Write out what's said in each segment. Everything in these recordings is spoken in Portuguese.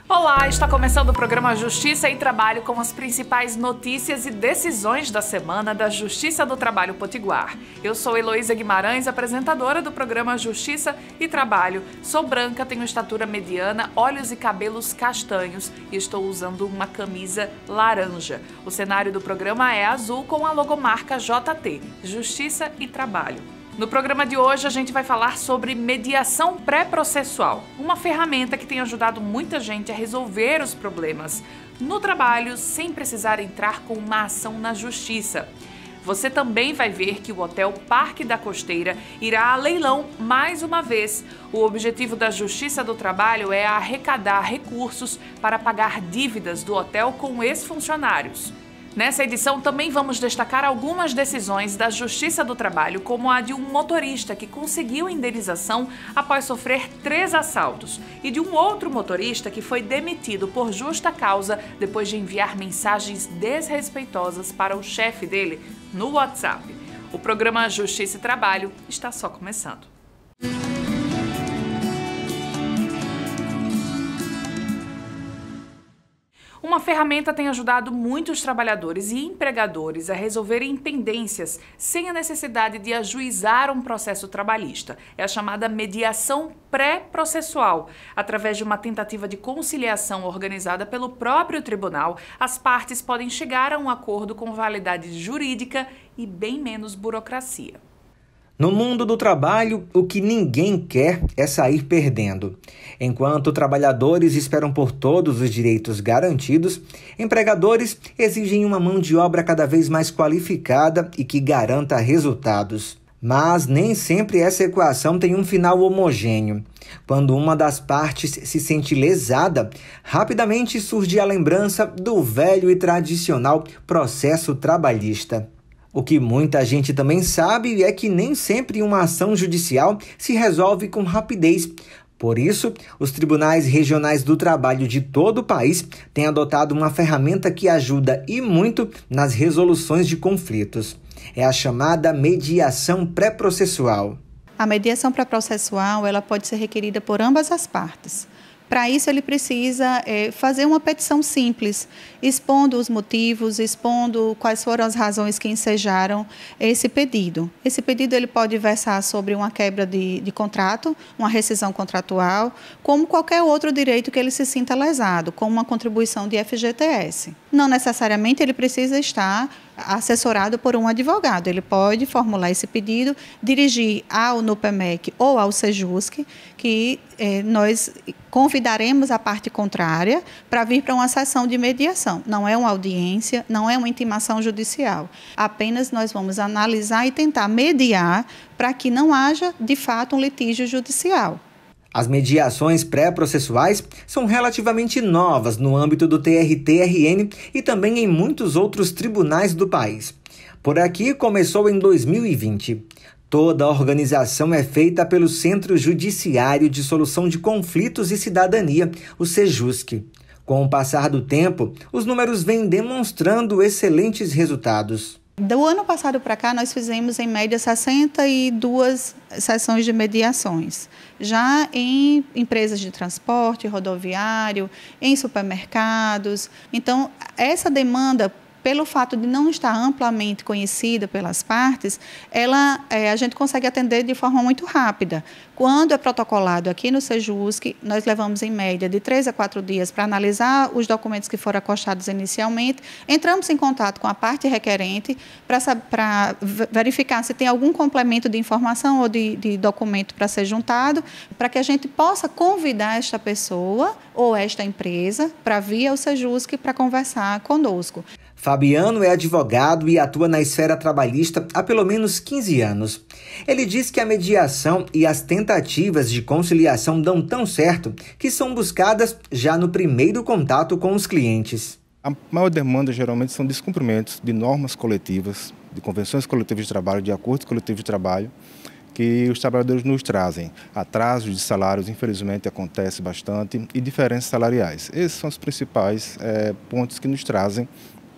Olá, está começando o programa Justiça e Trabalho com as principais notícias e decisões da semana da Justiça do Trabalho Potiguar. Eu sou Heloísa Guimarães, apresentadora do programa Justiça e Trabalho. Sou branca, tenho estatura mediana, olhos e cabelos castanhos e estou usando uma camisa laranja. O cenário do programa é azul com a logomarca JT, Justiça e Trabalho. No programa de hoje a gente vai falar sobre mediação pré-processual, uma ferramenta que tem ajudado muita gente a resolver os problemas no trabalho sem precisar entrar com uma ação na justiça. Você também vai ver que o Hotel Parque da Costeira irá a leilão mais uma vez. O objetivo da Justiça do Trabalho é arrecadar recursos para pagar dívidas do hotel com ex-funcionários. Nessa edição também vamos destacar algumas decisões da Justiça do Trabalho, como a de um motorista que conseguiu indenização após sofrer 3 assaltos e de um outro motorista que foi demitido por justa causa depois de enviar mensagens desrespeitosas para o chefe dele no WhatsApp. O programa Justiça e Trabalho está só começando. Uma ferramenta tem ajudado muitos trabalhadores e empregadores a resolverem pendências sem a necessidade de ajuizar um processo trabalhista. É a chamada mediação pré-processual. Através de uma tentativa de conciliação organizada pelo próprio tribunal, as partes podem chegar a um acordo com validade jurídica e bem menos burocracia. No mundo do trabalho, o que ninguém quer é sair perdendo. Enquanto trabalhadores esperam por todos os direitos garantidos, empregadores exigem uma mão de obra cada vez mais qualificada e que garanta resultados. Mas nem sempre essa equação tem um final homogêneo. Quando uma das partes se sente lesada, rapidamente surge a lembrança do velho e tradicional processo trabalhista. O que muita gente também sabe é que nem sempre uma ação judicial se resolve com rapidez. Por isso, os tribunais regionais do trabalho de todo o país têm adotado uma ferramenta que ajuda e muito nas resoluções de conflitos. É a chamada mediação pré-processual. A mediação pré-processual ela pode ser requerida por ambas as partes. Para isso, ele precisa fazer uma petição simples, expondo os motivos, expondo quais foram as razões que ensejaram esse pedido. Esse pedido ele pode versar sobre uma quebra de contrato, uma rescisão contratual, como qualquer outro direito que ele se sinta lesado, como uma contribuição de FGTS. Não necessariamente ele precisa estar assessorado por um advogado. Ele pode formular esse pedido, dirigir ao NUPEMEC ou ao SEJUSC, que nós convidaremos a parte contrária para vir para uma sessão de mediação. Não é uma audiência, não é uma intimação judicial. Apenas nós vamos analisar e tentar mediar para que não haja, de fato, um litígio judicial. As mediações pré-processuais são relativamente novas no âmbito do TRT-RN e também em muitos outros tribunais do país. Por aqui começou em 2020. Toda a organização é feita pelo Centro Judiciário de Solução de Conflitos e Cidadania, o SEJUSC. Com o passar do tempo, os números vêm demonstrando excelentes resultados. Do ano passado para cá, nós fizemos, em média, 62 sessões de mediações. Já em empresas de transporte rodoviário, em supermercados. Então, essa demanda, pelo fato de não estar amplamente conhecida pelas partes, a gente consegue atender de forma muito rápida. Quando é protocolado aqui no SEJUSC, nós levamos em média de 3 a 4 dias para analisar os documentos que foram acostados inicialmente, entramos em contato com a parte requerente para verificar se tem algum complemento de informação ou de documento para ser juntado, para que a gente possa convidar esta pessoa ou esta empresa para vir ao SEJUSC para conversar conosco. Fabiano é advogado e atua na esfera trabalhista há pelo menos 15 anos. Ele diz que a mediação e as tentativas de conciliação dão tão certo que são buscadas já no primeiro contato com os clientes. A maior demanda geralmente são descumprimentos de normas coletivas, de convenções coletivas de trabalho, de acordos coletivos de trabalho, que os trabalhadores nos trazem. Atrasos de salários, infelizmente, acontece bastante, e diferenças salariais. Esses são os principais pontos que nos trazem.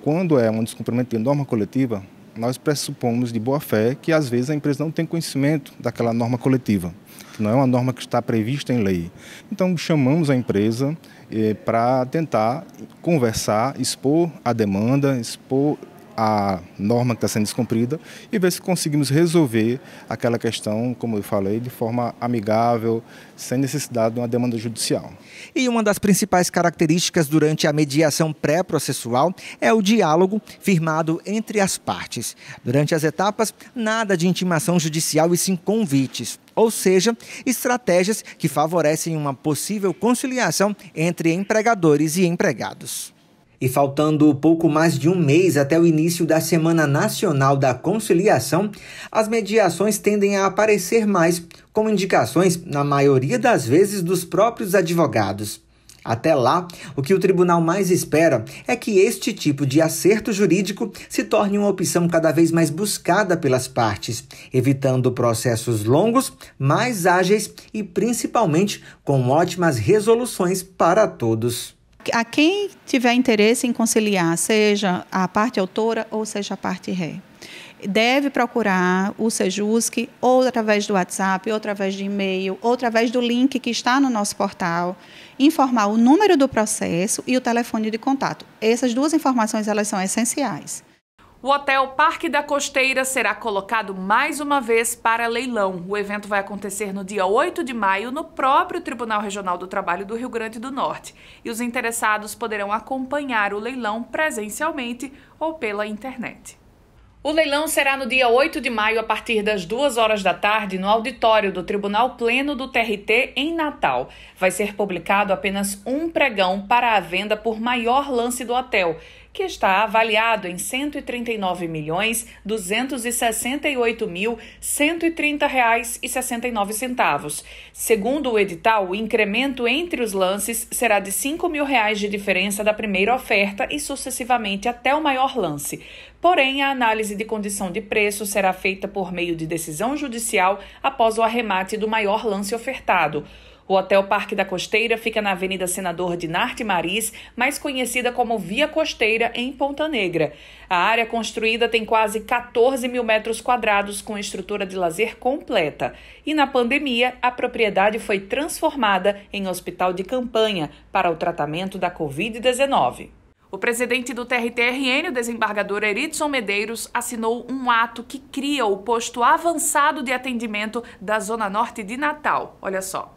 Quando é um descumprimento de norma coletiva, nós pressupomos de boa fé que às vezes a empresa não tem conhecimento daquela norma coletiva. que não é uma norma que está prevista em lei. Então, chamamos a empresa para tentar conversar, expor a demanda, expor a norma que está sendo descumprida e ver se conseguimos resolver aquela questão, como eu falei, de forma amigável, sem necessidade de uma demanda judicial. E uma das principais características durante a mediação pré-processual é o diálogo firmado entre as partes. Durante as etapas, nada de intimação judicial e sim convites, ou seja, estratégias que favorecem uma possível conciliação entre empregadores e empregados. E faltando pouco mais de um mês até o início da Semana Nacional da Conciliação, as mediações tendem a aparecer mais, com indicações, na maioria das vezes, dos próprios advogados. Até lá, o que o tribunal mais espera é que este tipo de acerto jurídico se torne uma opção cada vez mais buscada pelas partes, evitando processos longos, mais ágeis e, principalmente, com ótimas resoluções para todos. A quem tiver interesse em conciliar, seja a parte autora ou seja a parte ré, deve procurar o Sejusc ou através do WhatsApp, ou através de e-mail, ou através do link que está no nosso portal, informar o número do processo e o telefone de contato. Essas duas informações elas são essenciais. O Hotel Parque da Costeira será colocado mais uma vez para leilão. O evento vai acontecer no dia 8 de maio no próprio Tribunal Regional do Trabalho do Rio Grande do Norte. E os interessados poderão acompanhar o leilão presencialmente ou pela internet. O leilão será no dia 8 de maio, a partir das 2 horas da tarde, no auditório do Tribunal Pleno do TRT, em Natal. Vai ser publicado apenas um pregão para a venda por maior lance do hotel, que está avaliado em R$ 139.268.130,69. Segundo o edital, o incremento entre os lances será de R$ 5.000 de diferença da primeira oferta e sucessivamente até o maior lance. Porém, a análise de condição de preço será feita por meio de decisão judicial após o arremate do maior lance ofertado. O Hotel Parque da Costeira fica na Avenida Senador Dinarte Maris, mais conhecida como Via Costeira, em Ponta Negra. A área construída tem quase 14 mil metros quadrados com estrutura de lazer completa. E na pandemia, a propriedade foi transformada em hospital de campanha para o tratamento da Covid-19. O presidente do TRT-RN, o desembargador Eritson Medeiros, assinou um ato que cria o posto avançado de atendimento da Zona Norte de Natal. Olha só.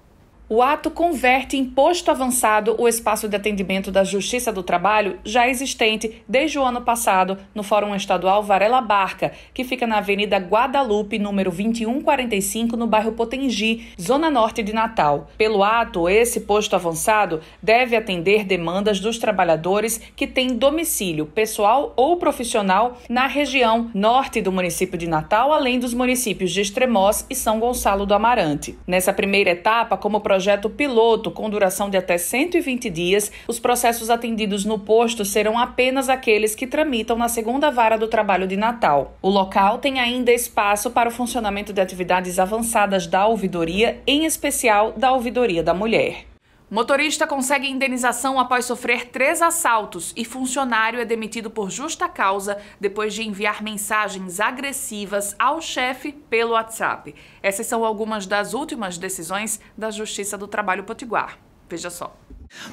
O ato converte em posto avançado o espaço de atendimento da Justiça do Trabalho já existente desde o ano passado no Fórum Estadual Varela Barca, que fica na Avenida Guadalupe, número 2145, no bairro Potengi, Zona Norte de Natal. Pelo ato, esse posto avançado deve atender demandas dos trabalhadores que têm domicílio pessoal ou profissional na região norte do município de Natal, além dos municípios de Extremoz e São Gonçalo do Amarante. Nessa primeira etapa, como projeto piloto com duração de até 120 dias, os processos atendidos no posto serão apenas aqueles que tramitam na segunda vara do trabalho de Natal. O local tem ainda espaço para o funcionamento de atividades avançadas da ouvidoria, em especial da ouvidoria da mulher. Motorista consegue indenização após sofrer 3 assaltos e funcionário é demitido por justa causa depois de enviar mensagens agressivas ao chefe pelo WhatsApp. Essas são algumas das últimas decisões da Justiça do Trabalho Potiguar. Veja só.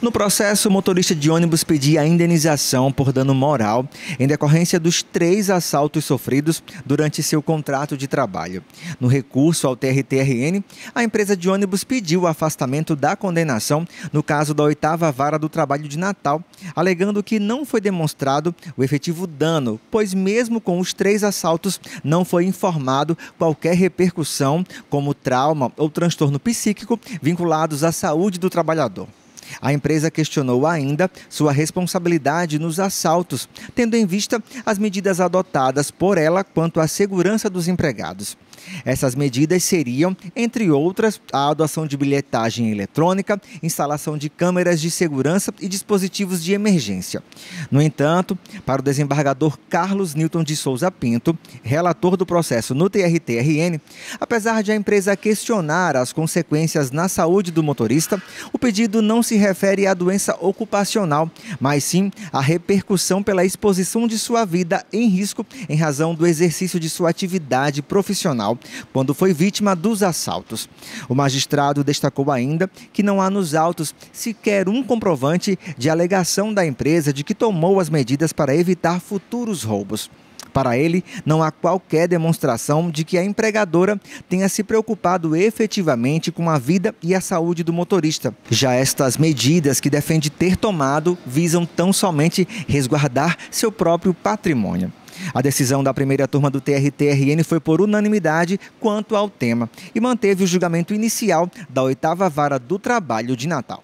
No processo, o motorista de ônibus pedia a indenização por dano moral em decorrência dos 3 assaltos sofridos durante seu contrato de trabalho. No recurso ao TRT-RN, a empresa de ônibus pediu o afastamento da condenação no caso da 8ª Vara do Trabalho de Natal, alegando que não foi demonstrado o efetivo dano, pois mesmo com os 3 assaltos não foi informado qualquer repercussão, como trauma ou transtorno psíquico vinculados à saúde do trabalhador. A empresa questionou ainda sua responsabilidade nos assaltos, tendo em vista as medidas adotadas por ela quanto à segurança dos empregados. Essas medidas seriam, entre outras, a adoção de bilhetagem eletrônica, instalação de câmeras de segurança e dispositivos de emergência. No entanto, para o desembargador Carlos Newton de Souza Pinto, relator do processo no TRT-RN, apesar de a empresa questionar as consequências na saúde do motorista, o pedido não se se refere à doença ocupacional, mas sim à repercussão pela exposição de sua vida em risco em razão do exercício de sua atividade profissional, quando foi vítima dos assaltos. O magistrado destacou ainda que não há nos autos sequer um comprovante de alegação da empresa de que tomou as medidas para evitar futuros roubos. Para ele, não há qualquer demonstração de que a empregadora tenha se preocupado efetivamente com a vida e a saúde do motorista. Já estas medidas que defende ter tomado visam tão somente resguardar seu próprio patrimônio. A decisão da primeira turma do TRT-RN foi por unanimidade quanto ao tema e manteve o julgamento inicial da 8ª Vara do Trabalho de Natal.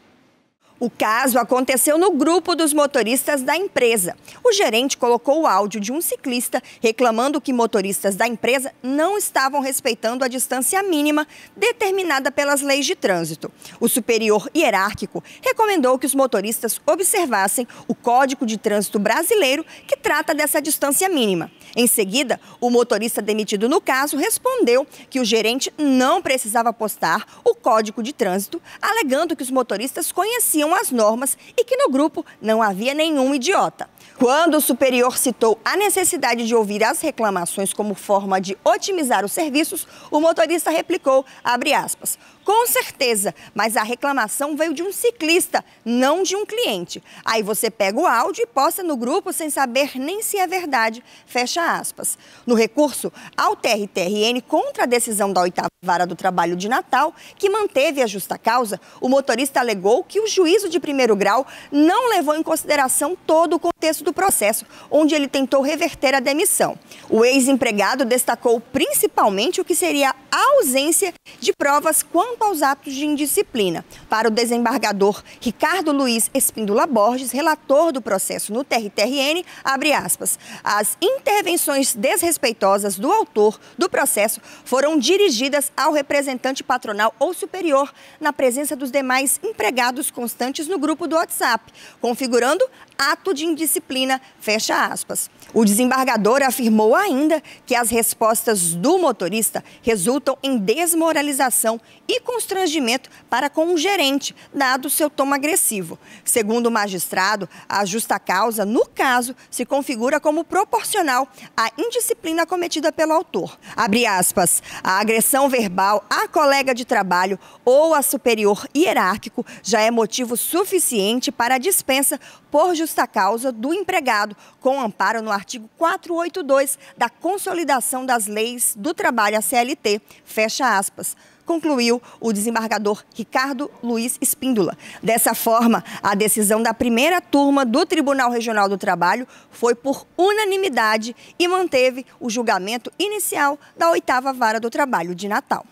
O caso aconteceu no grupo dos motoristas da empresa. O gerente colocou o áudio de um ciclista reclamando que motoristas da empresa não estavam respeitando a distância mínima determinada pelas leis de trânsito. O superior hierárquico recomendou que os motoristas observassem o Código de Trânsito Brasileiro, que trata dessa distância mínima. Em seguida, o motorista demitido no caso respondeu que o gerente não precisava postar o Código de Trânsito, alegando que os motoristas conheciam as normas e que no grupo não havia nenhum idiota. Quando o superior citou a necessidade de ouvir as reclamações como forma de otimizar os serviços, o motorista replicou, abre aspas, com certeza, mas a reclamação veio de um ciclista, não de um cliente. Aí você pega o áudio e posta no grupo sem saber nem se é verdade, fecha aspas. No recurso ao TRT-RN contra a decisão da 8ª Vara do Trabalho de Natal, que manteve a justa causa, o motorista alegou que o juízo de primeiro grau não levou em consideração todo o contexto do processo, onde ele tentou reverter a demissão. O ex-empregado destacou principalmente o que seria a ausência de provas quanto aos atos de indisciplina. Para o desembargador Ricardo Luiz Espíndola Borges, relator do processo no TRT-RN, abre aspas, as intervenções desrespeitosas do autor do processo foram dirigidas ao representante patronal ou superior na presença dos demais empregados constantes no grupo do WhatsApp, configurando ato de indisciplina, fecha aspas. O desembargador afirmou ainda que as respostas do motorista resultam em desmoralização e constrangimento para com o gerente, dado seu tom agressivo. Segundo o magistrado, a justa causa, no caso, se configura como proporcional à indisciplina cometida pelo autor. Abre aspas, a agressão verbal à colega de trabalho ou a superior hierárquico já é motivo suficiente para a dispensa por justa causa do empregado, com amparo no artigo 482 da Consolidação das Leis do Trabalho, a CLT, fecha aspas, concluiu o desembargador Ricardo Luiz Espíndola. Dessa forma, a decisão da primeira turma do Tribunal Regional do Trabalho foi por unanimidade e manteve o julgamento inicial da 8ª Vara do Trabalho de Natal.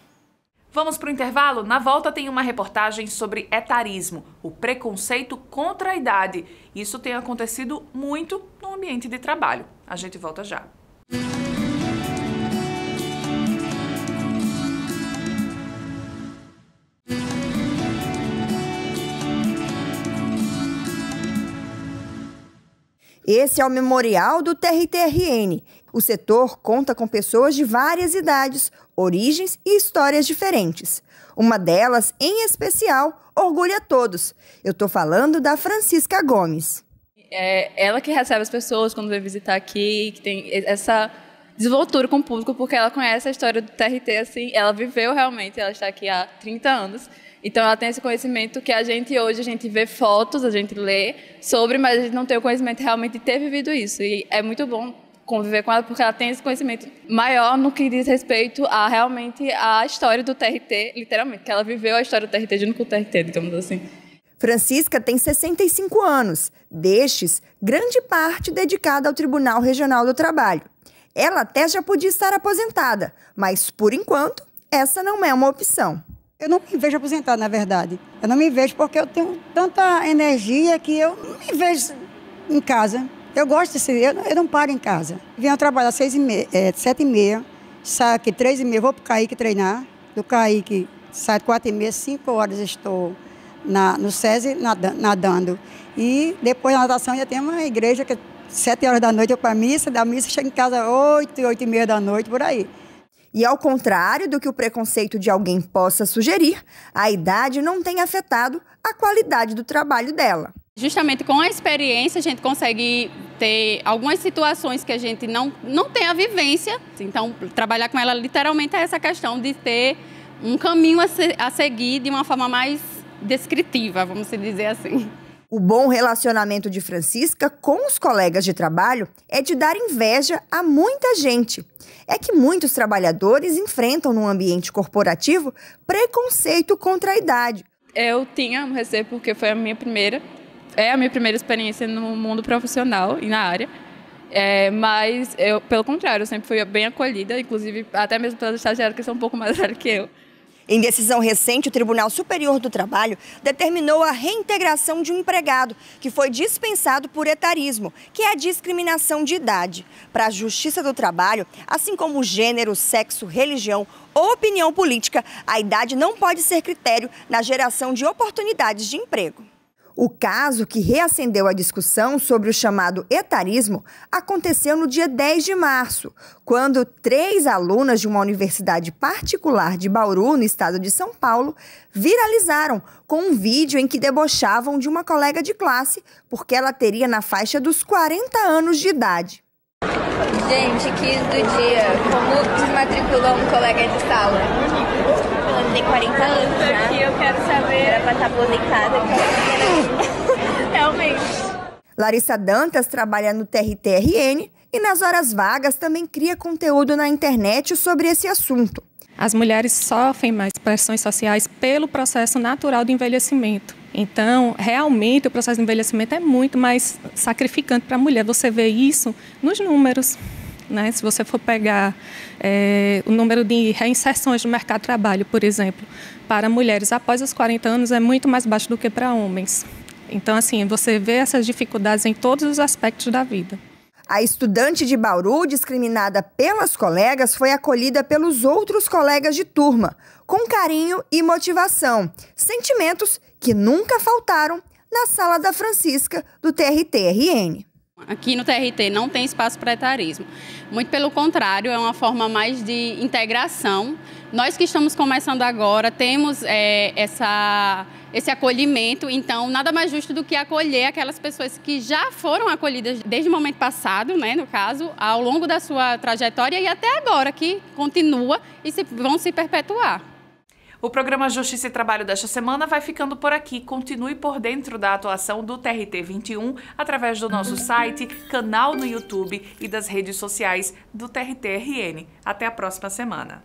Vamos para o intervalo? Na volta tem uma reportagem sobre etarismo, o preconceito contra a idade. Isso tem acontecido muito no ambiente de trabalho. A gente volta já. Esse é o memorial do TRT-RN. O setor conta com pessoas de várias idades, origens e histórias diferentes. Uma delas, em especial, orgulha a todos. Eu estou falando da Francisca Gomes. É ela que recebe as pessoas quando vem visitar aqui, que tem essa desenvoltura com o público, porque ela conhece a história do TRT, assim, ela viveu realmente, ela está aqui há 30 anos. Então, ela tem esse conhecimento que hoje a gente vê fotos, a gente lê sobre, mas a gente não tem o conhecimento realmente de ter vivido isso. E é muito bom conviver com ela, porque ela tem esse conhecimento maior no que diz respeito a realmente a história do TRT, literalmente, que ela viveu a história do TRT junto com o TRT, digamos assim. Francisca tem 65 anos, destes, grande parte dedicada ao Tribunal Regional do Trabalho. Ela até já podia estar aposentada, mas, por enquanto, essa não é uma opção. Eu não me vejo aposentada, na verdade. Eu não me vejo porque eu tenho tanta energia que eu não me vejo em casa. Eu gosto de ser, eu não paro em casa. Venho trabalhar 7h30, saio aqui 3h30, vou para o CAIC treinar. Do CAIC saio 4h30, 5 horas estou no SESI nadando. E depois da natação já tem uma igreja que 7 horas da noite eu para a missa, da missa chego em casa 8h30 da noite, por aí. E ao contrário do que o preconceito de alguém possa sugerir, a idade não tem afetado a qualidade do trabalho dela. Justamente com a experiência a gente consegue ter algumas situações que a gente não tem a vivência. Então, trabalhar com ela literalmente é essa questão de ter um caminho a seguir de uma forma mais descritiva, vamos dizer assim. O bom relacionamento de Francisca com os colegas de trabalho é de dar inveja a muita gente. É que muitos trabalhadores enfrentam no ambiente corporativo preconceito contra a idade. Eu tinha um receio porque foi a minha primeira experiência no mundo profissional e na área. Mas eu, pelo contrário, eu sempre fui bem acolhida, inclusive até mesmo pelas estagiárias que são um pouco mais velhas que eu. Em decisão recente, o Tribunal Superior do Trabalho determinou a reintegração de um empregado que foi dispensado por etarismo, que é a discriminação de idade. Para a Justiça do Trabalho, assim como gênero, sexo, religião ou opinião política, a idade não pode ser critério na geração de oportunidades de emprego. O caso que reacendeu a discussão sobre o chamado etarismo aconteceu no dia 10 de março, quando 3 alunas de uma universidade particular de Bauru, no estado de São Paulo, viralizaram com um vídeo em que debochavam de uma colega de classe porque ela teria na faixa dos 40 anos de idade. Gente, quiz do dia. Como desmatriculou um colega de sala? Ela tem 40 anos já. Aqui eu quero saber. Era pra estar aposentada. Realmente. Larissa Dantas trabalha no TRT-RN e nas horas vagas também cria conteúdo na internet sobre esse assunto. As mulheres sofrem mais pressões sociais pelo processo natural de envelhecimento. Então, realmente, o processo de envelhecimento é muito mais sacrificante para a mulher. Você vê isso nos números, né? Se você for pegar o número de reinserções no mercado de trabalho, por exemplo, para mulheres após os 40 anos é muito mais baixo do que para homens. Então, assim, você vê essas dificuldades em todos os aspectos da vida. A estudante de Bauru, discriminada pelas colegas, foi acolhida pelos outros colegas de turma, com carinho e motivação. Sentimentos que nunca faltaram na sala da Francisca, do TRT-RN. Aqui no TRT não tem espaço para etarismo. Muito pelo contrário, é uma forma mais de integração. Nós que estamos começando agora temos esse acolhimento, então nada mais justo do que acolher aquelas pessoas que já foram acolhidas desde o momento passado, né, no caso, ao longo da sua trajetória e até agora, que continua e vão se perpetuar. O programa Justiça e Trabalho desta semana vai ficando por aqui. Continue por dentro da atuação do TRT 21 através do nosso site, canal no YouTube e das redes sociais do TRT-RN. Até a próxima semana.